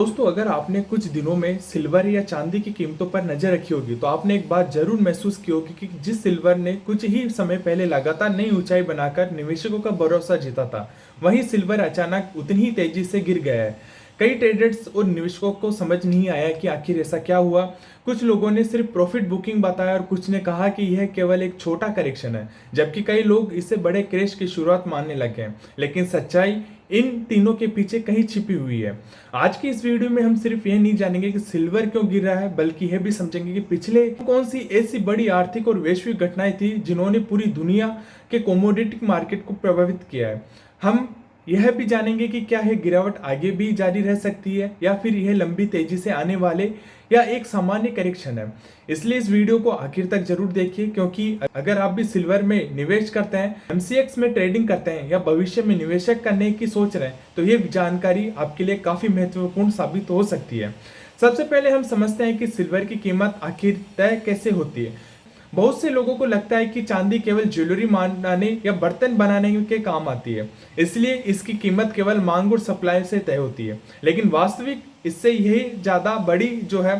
दोस्तों, अगर आपने कुछ दिनों में सिल्वर या चांदी की कीमतों पर नजर रखी होगी तो आपने एक बात जरूर महसूस की होगी कि जिस सिल्वर ने कुछ ही समय पहले लगातार नई ऊंचाई बनाकर निवेशकों का भरोसा जीता था, वहीं सिल्वर अचानक उतनी ही तेजी से गिर गया है। कई ट्रेडर्स और निवेशकों को समझ नहीं आया कि आखिर ऐसा क्या हुआ। कुछ लोगों ने सिर्फ प्रॉफिट बुकिंग बताया और कुछ ने कहा कि यह केवल एक छोटा करेक्शन है, जबकि कई लोग इसे बड़े क्रैश की शुरुआत मानने लगे हैं। लेकिन सच्चाई इन तीनों के पीछे कहीं छिपी हुई है। आज की इस वीडियो में हम सिर्फ यह नहीं जानेंगे कि सिल्वर क्यों गिर रहा है, बल्कि यह भी समझेंगे कि पिछले कौन सी ऐसी बड़ी आर्थिक और वैश्विक घटनाएं थी जिन्होंने पूरी दुनिया के कमोडिटी मार्केट को प्रभावित किया है। हम यह भी जानेंगे कि क्या यह गिरावट आगे भी जारी रह सकती है या फिर यह लंबी तेजी से आने वाले या एक सामान्य करेक्शन है। इसलिए इस वीडियो को आखिर तक जरूर देखिए, क्योंकि अगर आप भी सिल्वर में निवेश करते हैं, एमसीएक्स में ट्रेडिंग करते हैं या भविष्य में निवेशक करने की सोच रहे हैं, तो ये जानकारी आपके लिए काफी महत्वपूर्ण साबित हो सकती है। सबसे पहले हम समझते हैं कि सिल्वर की कीमत आखिर तय कैसे होती है। बहुत से लोगों को लगता है कि चांदी केवल ज्वेलरी बनाने या बर्तन बनाने के काम आती है, इसलिए इसकी कीमत केवल मांग और सप्लाई से तय होती है। लेकिन वास्तविक इससे यही ज्यादा बड़ी जो है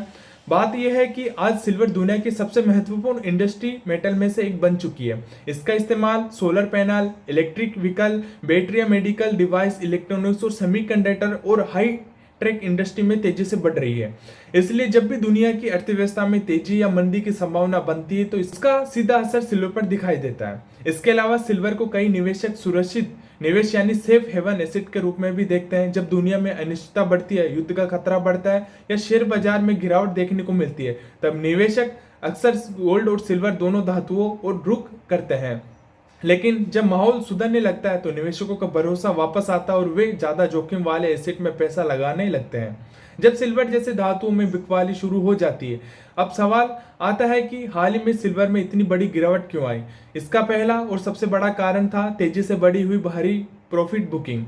बात यह है कि आज सिल्वर दुनिया की सबसे महत्वपूर्ण इंडस्ट्री मेटल में से एक बन चुकी है। इसका इस्तेमाल solar panel, electric vehicle, battery, medical device, electronics और सेमीकंडक्टर और हाई ट्रेक इंडस्ट्री में तेजी से बढ़ रही है। इसलिए जब भी दुनिया की अर्थव्यवस्था में तेजी या मंदी की संभावना बनती है तो इसका सीधा असर सिल्वर पर दिखाई देता है। इसके अलावा सिल्वर को कई निवेशक सुरक्षित निवेश यानी सेफ हेवन एसेट के रूप में भी देखते हैं। जब दुनिया में अनिश्चितता बढ़ती है, युद्ध का खतरा बढ़ता है या शेयर बाजार में गिरावट देखने को मिलती है, तब निवेशक अक्सर गोल्ड और सिल्वर दोनों धातुओं और रुख करते हैं। लेकिन जब माहौल सुधरने लगता है तो निवेशकों का भरोसा वापस आता है और वे ज्यादा जोखिम वाले एसेट में पैसा लगाने लगते हैं। जब सिल्वर जैसे धातुओं में बिकवाली शुरू हो जाती है, अब सवाल आता है कि हाल ही में सिल्वर में इतनी बड़ी गिरावट क्यों आई। इसका पहला और सबसे बड़ा कारण था तेजी से बढ़ी हुई भारी प्रॉफिट बुकिंग।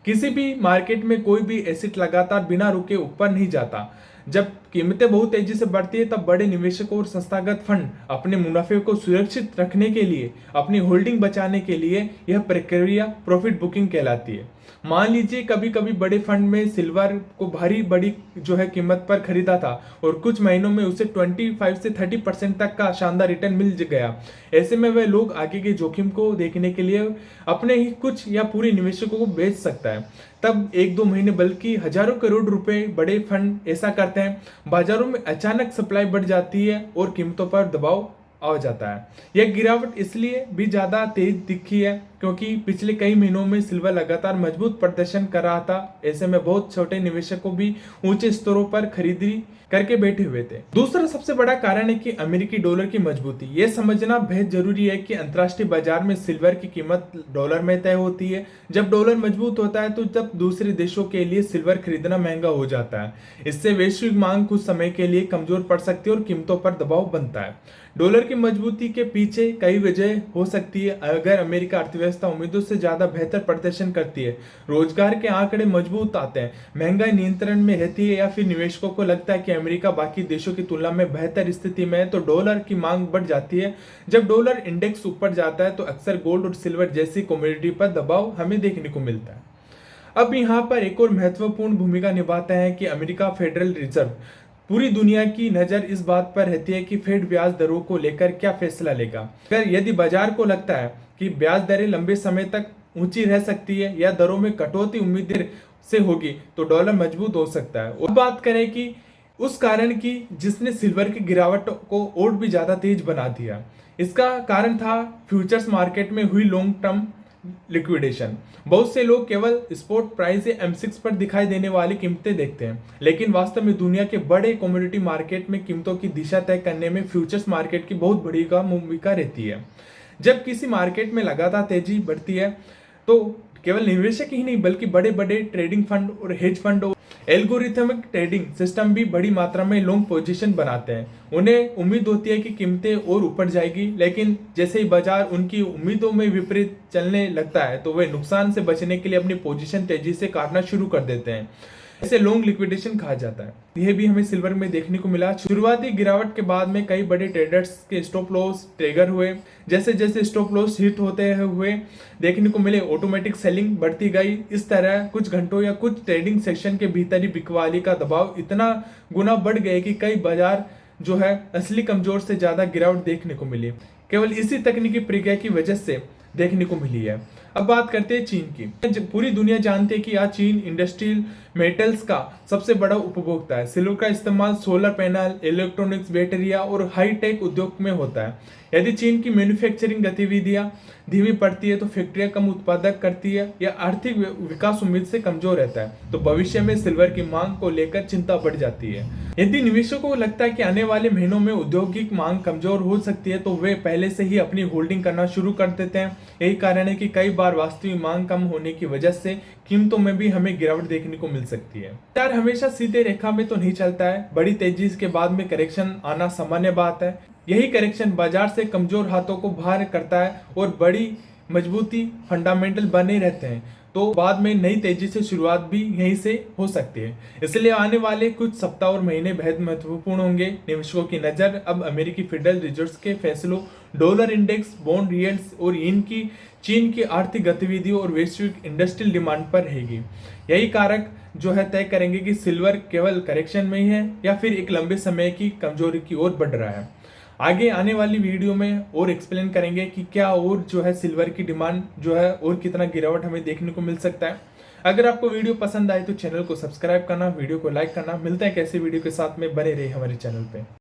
किसी भी मार्केट में कोई भी एसेट लगातार बिना रुके ऊपर नहीं जाता। जब कीमतें बहुत तेजी से बढ़ती है तब बड़े निवेशकों और संस्थागत फंड अपने मुनाफे को सुरक्षित रखने के लिए, अपनी होल्डिंग बचाने के लिए यह प्रक्रिया प्रॉफिट बुकिंग कहलाती है। मान लीजिए कभी कभी बड़े फंड में सिल्वर को भारी बड़ी जो है कीमत पर खरीदा था और कुछ महीनों में उसे 25 से 30% तक का शानदार रिटर्न मिल गया। ऐसे में वह लोग आगे के जोखिम को देखने के लिए अपने ही कुछ या पूरे निवेशकों को बेच सकता है। तब एक दो महीने बल्कि हजारों करोड़ रुपए बड़े फंड ऐसा करते हैं। बाजारों में अचानक सप्लाई बढ़ जाती है और कीमतों पर दबाव आ जाता है। यह गिरावट इसलिए भी ज्यादा तेज दिखी है क्योंकि पिछले कई महीनों में सिल्वर लगातार मजबूत प्रदर्शन कर रहा था। ऐसे में बहुत छोटे निवेशकों भी ऊंचे स्तरों पर खरीदी करके बैठे हुए थे। दूसरा सबसे बड़ा कारण है कि अमेरिकी डॉलर की मजबूती। यह समझना बेहद जरूरी है कि अंतर्राष्ट्रीय बाजार में सिल्वर की कीमत डॉलर में तय होती है। जब डॉलर मजबूत होता है तो तब दूसरे देशों के लिए सिल्वर खरीदना महंगा हो जाता है। इससे वैश्विक मांग कुछ समय के लिए कमजोर पड़ सकती है और कीमतों पर दबाव बनता है। डॉलर की मजबूती के पीछे कई वजह हो सकती है। अगर अमेरिका अर्थव्यवस्था उम्मीदों से ज्यादा बेहतर प्रदर्शन करती है, रोजगार के आंकड़े मजबूत आते हैं, महंगाई नियंत्रण में रहती है या फिर निवेशकों को लगता है कि अमेरिका बाकी देशों की तुलना में बेहतर स्थिति में है, तो डॉलर की मांग बढ़ जाती है। जब डॉलर इंडेक्स ऊपर जाता है तो अक्सर गोल्ड और सिल्वर जैसी कमोडिटी पर दबाव हमें देखने को मिलता है। अब यहाँ पर एक और महत्वपूर्ण भूमिका निभाता है कि अमेरिका फेडरल रिजर्व। पूरी दुनिया की नजर इस बात पर रहती है कि फेड ब्याज दरों को लेकर क्या फैसला लेगा। अगर यदि बाजार को लगता है कि ब्याज दरें लंबे समय तक ऊंची रह सकती है या दरों में कटौती उम्मीद से होगी तो डॉलर मजबूत हो सकता है। और बात करें कि उस कारण की जिसने सिल्वर की गिरावट को और भी ज्यादा तेज बना दिया, इसका कारण था फ्यूचर्स मार्केट में हुई लॉन्ग टर्म लिक्विडेशन। बहुत से लोग केवल स्पॉट प्राइस या M6 पर दिखाई देने वाली कीमतें देखते हैं, लेकिन वास्तव में दुनिया के बड़े कमोडिटी मार्केट में कीमतों की दिशा तय करने में फ्यूचर्स मार्केट की बहुत बड़ी भूमिका रहती है। जब किसी मार्केट में लगातार तेजी बढ़ती है तो केवल निवेशक ही नहीं बल्कि बड़े बड़े ट्रेडिंग फंड और हेज फंड और एल्गोरिथमिक ट्रेडिंग सिस्टम भी बड़ी मात्रा में लॉन्ग पोजीशन बनाते हैं। उन्हें उम्मीद होती है कि कीमतें और ऊपर जाएगी, लेकिन जैसे ही बाजार उनकी उम्मीदों में विपरीत चलने लगता है तो वे नुकसान से बचने के लिए अपनी पोजीशन तेजी से काटना शुरू कर देते हैं। इसे लॉन्ग लिक्विडेशन कहा जाता है। यह भी हमें सिल्वर में देखने को मिला। शुरुआती गिरावट के बाद में कई बड़े ट्रेडर्स के स्टॉप लॉस ट्रिगर हुए। जैसे जैसे स्टॉप लॉस हिट होते हुए देखने को मिले, ऑटोमेटिक सेलिंग बढ़ती गई। इस तरह कुछ घंटों या कुछ ट्रेडिंग सेक्शन के भीतर ही बिकवाली का दबाव इतना गुना बढ़ गया कि कई बाजार जो है असली कमजोर से ज्यादा गिरावट देखने को मिली। केवल इसी तकनीकी प्रक्रिया की वजह से देखने को मिली है। अब बात करते हैं चीन की। पूरी दुनिया जानती है कि आज चीन इंडस्ट्रियल मेटल्स का सबसे बड़ा उपभोक्ता है। सिल्वर का इस्तेमाल सोलर पैनल, इलेक्ट्रॉनिक्स, बैटरिया और हाई टेक उद्योग में होता है। यदि चीन की मैन्युफैक्चरिंग गतिविधियां धीमी पड़ती है तो फैक्ट्रियां कम उत्पादक करती है या आर्थिक विकास उम्मीद से कमजोर रहता है, तो भविष्य में सिल्वर की मांग को लेकर चिंता बढ़ जाती है। यदि निवेशकों को लगता है कि आने वाले महीनों में औद्योगिक मांग कमजोर हो सकती है तो वे पहले से ही अपनी होल्डिंग करना शुरू कर देते हैं। यही कारण है कि कई बार वास्तविक मांग कम होने की वजह से कीमतों में भी हमें गिरावट देखने को मिल सकती है। यार हमेशा सीधे रेखा में तो नहीं चलता है। बड़ी तेजी के बाद में करेक्शन आना सामान्य बात है। यही करेक्शन बाजार से कमजोर हाथों को बाहर करता है और बड़ी मजबूती फंडामेंटल बने रहते हैं, तो बाद में नई तेजी से शुरुआत भी यहीं से हो सकती है। इसलिए आने वाले कुछ सप्ताह और महीने बेहद महत्वपूर्ण होंगे। निवेशकों की नजर अब अमेरिकी फेडरल रिजर्व के फैसलों, डॉलर इंडेक्स, बॉन्ड यील्ड्स और इनकी चीन की आर्थिक गतिविधियों और वैश्विक इंडस्ट्रियल डिमांड पर रहेगी। यही कारक जो है तय करेंगे कि सिल्वर केवल करेक्शन में ही है या फिर एक लंबे समय की कमजोरी की ओर बढ़ रहा है। आगे आने वाली वीडियो में और एक्सप्लेन करेंगे कि क्या और जो है सिल्वर की डिमांड जो है और कितना गिरावट हमें देखने को मिल सकता है। अगर आपको वीडियो पसंद आए तो चैनल को सब्सक्राइब करना, वीडियो को लाइक करना। मिलते हैं कैसे वीडियो के साथ में, बने रहे हमारे चैनल पे।